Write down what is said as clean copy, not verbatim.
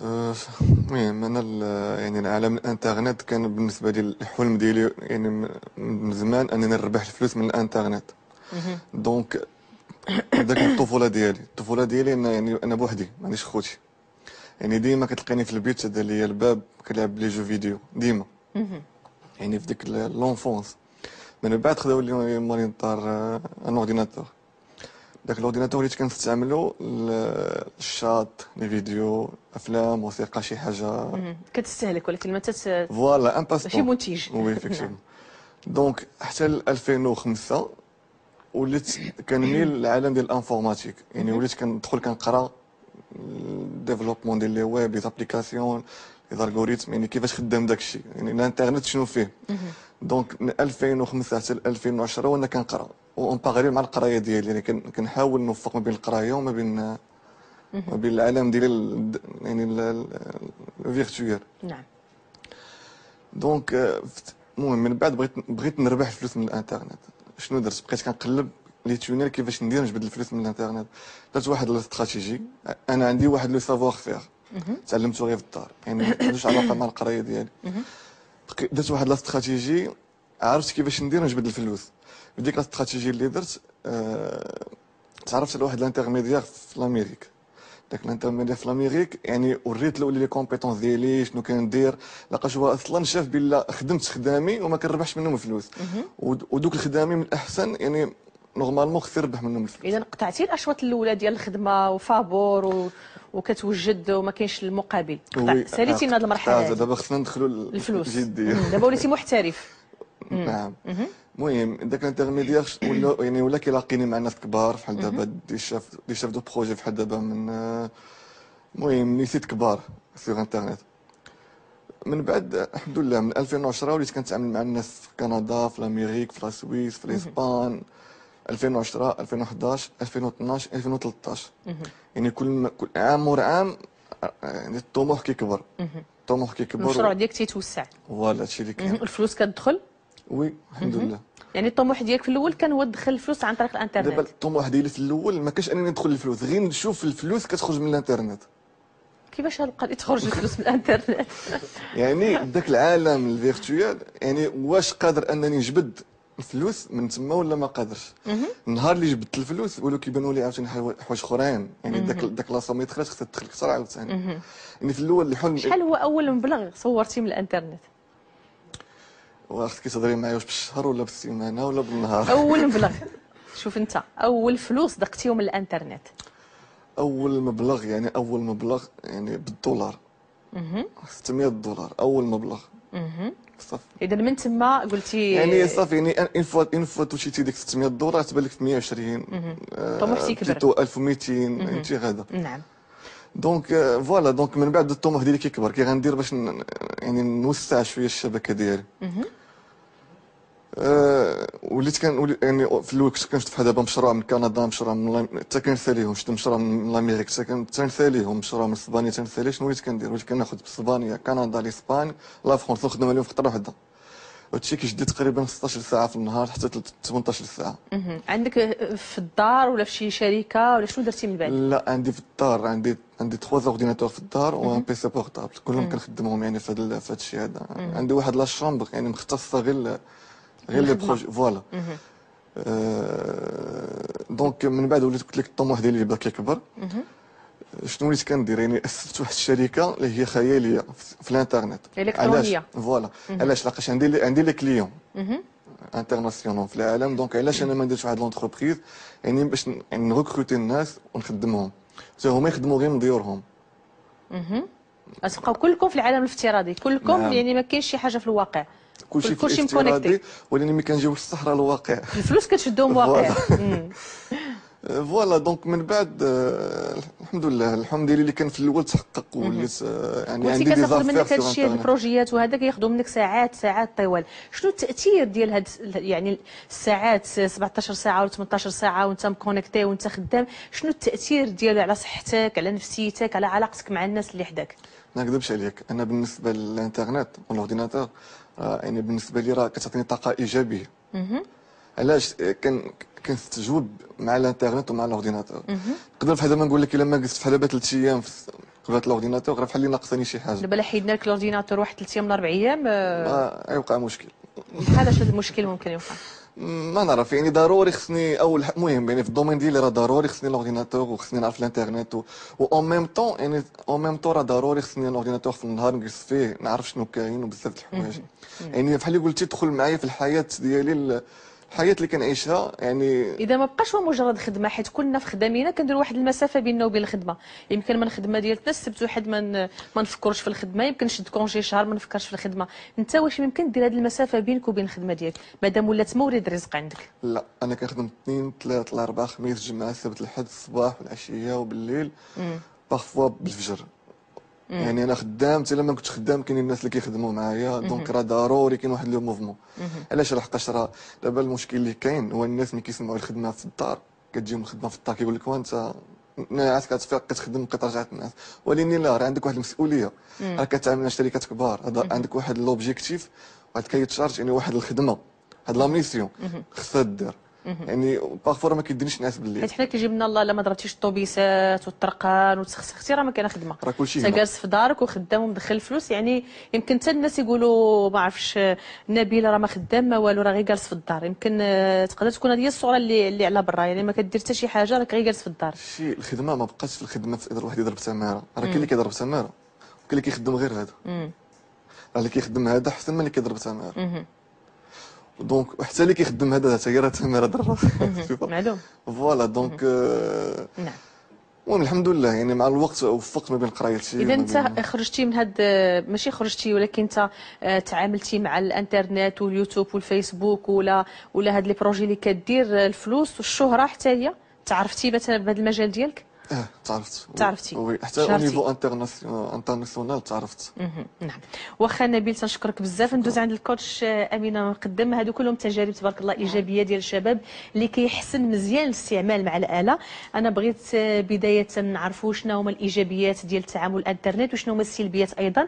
المهم انا يعني العالم الانترنت كان بالنسبه لي الحلم ديالي يعني من زمان انني نربح الفلوس من الانترنت. مهم. دونك ذاك من الطفوله ديالي يعني انا بوحدي ما عنديش خوتي. يعني ديما كتلقاني في البيت شاد ليا الباب كنلعب لي جو فيديو ديما. مهم. يعني في ديك لونفونس. من بعد خداو لي مالي الدار ان اورديناتور. داك الاورديناتور اللي كنستعملو الشات لي فيديو افلام موسيقى شي حاجه. مهم. كتستهلك ولكن ما فوالا ان ماشي باسطون. منتج. وي نعم. فيكتيفمون. دونك حتى ل 2005 وليت كنميل للعالم ديال الانفورماتيك. يعني مهم. وليت كندخل كنقرا ديفلوبمون ديال لي ويب لي زابليكاسيون لي زالغوريثم يعني كيفاش خدام داك الشيء يعني الانترنت شنو فيه. مهم. دونك من 2005 حتى ل 2010 وانا كنقرا اون باراليل مع القرايه ديالي يعني كنحاول نوفق ما بين القرايه وما بين مهم. العالم ديال يعني الفيرتويال. نعم. دونك المهم من بعد بغيت نربح الفلوس من الانترنت. شنو درت بقيت كنقلب لي تونيل كيفاش ندير نجبد الفلوس من الانترنت. درت واحد الاستراتيجي. انا عندي واحد لو سافوار فير مهم. تعلمته غير في الدار يعني ما عندوش علاقه مع القرايه ديالي. مهم. درت واحد الاستراتيجي عرفت كيفاش ندير نجبد الفلوس. في ديك الاستراتيجي اللي درت تعرفت على واحد الانترميديير في الامريك. داك الانترميديير في الامريك يعني وريت له لي كومبيتونس ديالي شنو كندير. لقاش هو اصلا شاف بلا خدمت خدامي وما كنربحش منهم فلوس. مهم. ودوك الخدامي من الاحسن يعني نورمالمون خص يربح منهم الفلوس. اذا قطعتي الاشواط الاولى ديال الخدمه وفابور وكتوجد وما كاينش المقابل، وي ساليتي من هذه المرحله هذه دابا خصنا ندخلوا الفلوس. الجديه. دابا وليتي محترف. نعم. مهم. المهم داك الانترميديير ولا كيلاقيني مع ناس كبار بحال مهم. دابا دي شاف دو بروجي بحال دابا من المهم لي سيت كبار سيغ انترنت. من بعد الحمد لله من 2010 وليت كنتعامل مع الناس في كندا في الامريك في لاسويس في مهم. الاسبان. 2010 2011 2012 2013. مهم. يعني كل عام ورا عام يعني الطموح كيكبر. مهم. الطموح كيكبر المشروع ديالك تيتوسع. فوالا هادشي اللي مهم. كاين. الفلوس كتدخل. وي الحمد مهم. لله. يعني الطموح ديالك في الاول كان هو تدخل الفلوس عن طريق دابا الانترنت. الطموح ديالي في الاول ما كانش انني ندخل الفلوس غير نشوف الفلوس كتخرج من الانترنت. كيفاش القضيه تخرج الفلوس من الانترنت؟ يعني داك العالم الفيرتويال يعني واش قادر انني نجبد الفلوس من تما ولا ما قادرش. مهم. النهار اللي جبدت الفلوس ولو كيبانوا لي عاوتاني حوايج اخرين يعني مهم. داك لاصه ما يدخلش خصها تدخل اكثر عاوتاني. مهم. يعني في الاول الحلم شحال هو اول مبلغ صورتي من الانترنت؟ واخا كتهضري معايا واش بالشهر ولا بالسيمانه ولا بالنهار. اول مبلغ. شوف انت اول فلوس دقتيهم من الانترنت. اول مبلغ يعني بالدولار مهم. 600 دولار اول مبلغ. مهم. صافي. اذا من تما قلتي يعني صافي يعني اون فوا توشيتي ديك 600 دولار تبان لك 120. مهم. طموحتي كبر. بليتو 1200 فهمتي غادا. نعم. دونك فوالا دونك من بعد الطموح ديالي كيكبر كي غندير باش يعني نوسع شويه الشبكه ديالي. مهم. وليت يعني في الاول كنت كنشوف بحال دابا مشروع من كندا مشروع من حتى كنساليهم شفت مشروع من الامريك حتى تنساليهم مشروع من اسبانيا تنساليه شنو وليت كندير وليت كناخذ باسبانيا كندا لاسبان لا فرنسا نخدم عليهم في خطره واحده. هادشي كيشد تقريبا 16 ساعه في النهار حتى 18 ساعه. مهم. عندك في الدار ولا في شي شركه ولا شنو درتي من بعد؟ لا عندي في الدار عندي 3 اورديناتور في الدار وان بيسي بورتابل كلهم مهم. كنخدمهم يعني في هذا الشيء هذا. مهم. عندي واحد لا شامبر يعني مختصه غير لي الخدمه. بروجي فوالا. مهم. دونك من بعد وليت قلت لك الطموح ديالي بدا كيكبر. مهم. شنو وليت كندير يعني اسست واحد الشركه اللي هي خياليه في الانترنت. الكترونيه. علاش فوالا علاش لاقاش عندي لي كليون مهم. انترناسيونال في العالم. دونك علاش انا ما نديرش واحد لونتربريز يعني باش يعني نغوكروتي الناس ونخدمهم حتى هما يخدموا غير من ديورهم. مهم. غتبقاو كلكم في العالم الافتراضي كلكم. نعم. يعني ما كاينش شي حاجه في الواقع. كلشي في كلشي مكونيكتي. الافتراضي ولكن ملي كنجيو للصحراء الواقع. الفلوس كتشدهم واقع. فوالا دونك من بعد الحمد لله الحلم ديالي اللي كان في الاول تحقق وليت يعني كنتي عندي دي كتاخذ زافير منك هاد سور الشيء هاد انترنت. البروجيات وهذا كياخذوا منك ساعات ساعات طوال. شنو التاثير ديال هاد يعني الساعات 17 ساعه ولا 18 ساعه وانت مكونيكتي وانت خدام؟ شنو التاثير ديالو على صحتك على نفسيتك على علاقتك مع الناس اللي حداك؟ ما نكذبش عليك انا بالنسبه للانترنت والاورديناتور يعني بالنسبه لي راه كتعطيني طاقه ايجابيه. علاش كنستجوب مع الانترنت ومع الاورديناتور. نقدر بحال دابا نقول لك الا ما جلست بحال دابا 3 ايام قبل الاورديناتور راه بحال اللي ناقصني شي حاجه. دابا لا حيدنا لك الاورديناتور واحد 3 ايام ولا 4 ايام ما يوقع مشكل. بحال اش هذا المشكل ممكن يوقع؟ ما نعرف يعني ضروري خصني اول المهم يعني في الدومين ديالي راه ضروري خصني الاورديناتور وخصني نعرف الانترنت و اون ميم طون يعني اون ميم طون راه ضروري خصني الاورديناتور في النهار نجلس فيه نعرف شنو كاين وبزاف د الحوايج. يعني بحال اللي قلتي دخل معايا في الحياه ديالي الحياه اللي كنعيشها يعني. اذا ما بقاش هو مجرد خدمه، حيت كلنا في خدامينا كنديروا واحد المسافه بيننا وبين الخدمه. يمكن من الخدمه ديالنا السبت واحد ما نفكروش في الخدمه، يمكن نشد كونجي شهر ما نفكرش في الخدمه. انت واش يمكن دير هذه المسافه بينك وبين الخدمه ديالك مادام ولات مورد رزق عندك؟ لا انا كنخدم 2 3 4 خميس جمعه سبت الحد الصباح والعشيه وبالليل بارفوا بالفجر. يعني انا خدام حتى لما كنت خدام كاينين الناس اللي كيخدموا معايا دونك راه ضروري كاين واحد لو موفمون. علاش؟ لحقاش راه دابا المشكل اللي كاين هو الناس ملي كيسمعوا الخدمه في الدار كتجيهم الخدمه في الدار كيقول لك وانت ناعس كتفيق كتخدم كترجع تنعس، ولكن لا راه عندك واحد المسؤوليه. راه كتعامل مع شركات كبار، عندك واحد لوبجيكتيف واحد كيتشارج يعني واحد الخدمه، هاد لا ميسيون خصها دير. يعني بارفور ما كيديرنيش نعس بالليل. حيت حنا كيجيب لنا الله الا ما ضربتيش الطوبيسات والطرقان وتسخسختي راه ما كاينه خدمه. راه كلشي انت هنا. جالس في دارك وخدام ومدخل الفلوس، يعني يمكن حتى الناس يقولوا ما عرفش نبيله راه ما خدام ما والو راه غير جالس في الدار. يمكن تقدر تكون هذه هي الصوره اللي على برا، يعني ما كدير حتى شي حاجه راك غير جالس في الدار. شي الخدمه ما بقاش في الخدمه في واحد يضرب تماره، راه كاين اللي كيضرب تماره وكاين اللي كيخدم غير هذا. راه اللي كيخدم هذا احسن من اللي كيضرب تماره. دونك حتى اللي كيخدم هذا حتى هي راه تماره ضرب. معلوم. فوالا دونك نعم. المهم الحمد لله يعني مع الوقت وفقت ما بين قرايتي. اذا انت خرجتي من هاد ماشي خرجتي ولكن انت تعاملتي مع الانترنت واليوتيوب والفيسبوك ولا هاد لي بروجي اللي كدير الفلوس والشهره حتى هي تعرفتي مثلا بهذا المجال ديالك؟ تعرفتي وي حتى او نيفو انترناسيونال تعرفت. نعم. واخا نبيل تنشكرك بزاف. ندوز عند الكوتش امينه مقدم. هادو كلهم تجارب تبارك الله ايجابيه ديال الشباب اللي كيحسن مزيان الاستعمال مع الاله. انا بغيت بدايه نعرفوا شنو هما الايجابيات ديال التعامل الانترنت وشنو هما السلبيات ايضا.